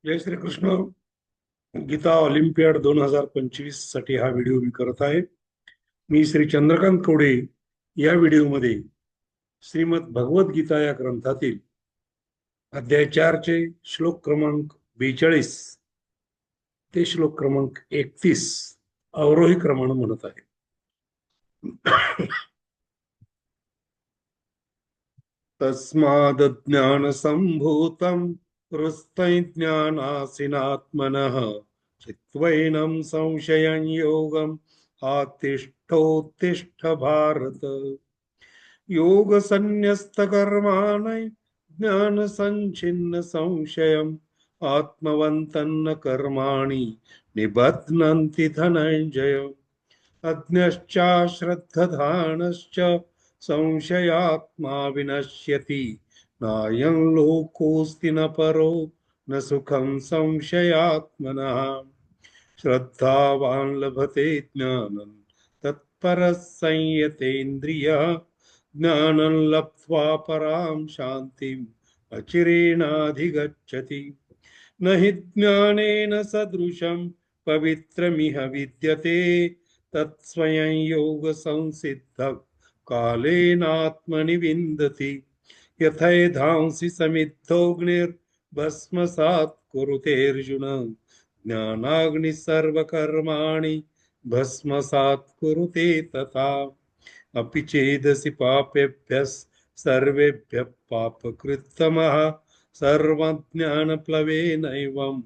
जय Shri Krishna. Gita Olympiad 2025 साठी हा video मी करत आहे. मी श्री चंद्रकांत कवडे. या व्हिडिओमध्ये श्रीमद भगवत गीता या ग्रंथातील अध्याय 4 चे श्लोक क्रमांक 42 ते श्लोक क्रमांक 31 अवरोही क्रमाने म्हणत आहे. तस्माद् ज्ञान संभूतं हृस्तं ज्ञानासिनात्मनः चित्वैनं संशयं योगम् आतिष्ठोत्तिष्ठ भारत. योग संन्यस्त कर्माणि ज्ञान संचिन्न संशयम् आत्मवन्तन्न कर्माणि निबध्नन्ति धनञ्जय. अज्ञश्च श्रद्धधानश्च संशयात्मा विनश्यति. नायं लोकोऽस्ति न परो न सुखं संशयात्मनः. श्रद्धावान् लभते ज्ञानं तत्परः संयतेन्द्रियः. ज्ञानं लब्ध्वा परां शान्तिम् अचिरेणाधिगच्छति. न हि ज्ञानेन सदृशं पवित्रमिह विद्यते. तत्स्वयं योग संसिद्ध कालेनात्मनि विन्दति. यथैधांसि समिद्धोऽग्निर्भस्मसात् कुरुतेऽर्जुन. ज्ञानाग्नि सर्वकर्माणि भस्मसात् कुरुते तथा. अपि चेदसि पापेभ्यः सर्वेभ्यः पापकृत्तमः सर्वज्ञानप्लवेनैवं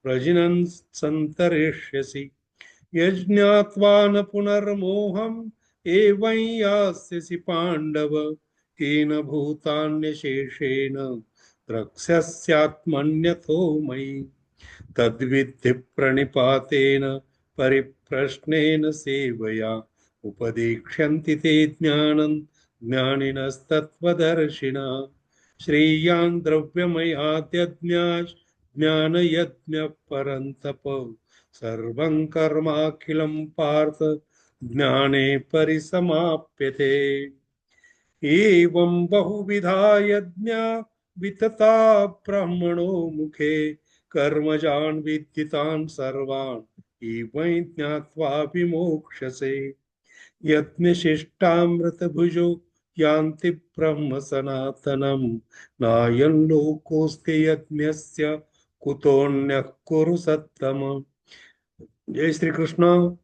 प्रजिनं सन्तरिष्यसि. यज्ञात्वा न पुनर्मोहम् एवं यास्यसि पाण्डव. केन भूतान्यशेषेण द्रक्ष्यस्यात्मन्यथो मयि. तद्विद्धि प्रणिपातेन परिप्रश्नेन सेवया. उपदेक्ष्यन्ति ते ज्ञानं ज्ञानिनस्तत्त्वदर्शिनः. श्रेयान् द्रव्यमयाद्यज्ञाश्च ज्ञानयज्ञः परन्तप. सर्वं कर्माखिलं पार्थ ज्ञाने परिसमाप्यते. एवं बहुविधा यज्ञा वितता ब्रह्मणो मुखे. कर्मजान् विद्धितान् सर्वान् एवं ज्ञात्वा विमोक्ष्यसे. यज्ञशिष्टामृतभुजो यान्ति ब्रह्म सनातनम्. नायं लोकोऽस्ति यज्ञस्य कुतोऽन्यः कुरु सत्तम. जय श्री कृष्ण.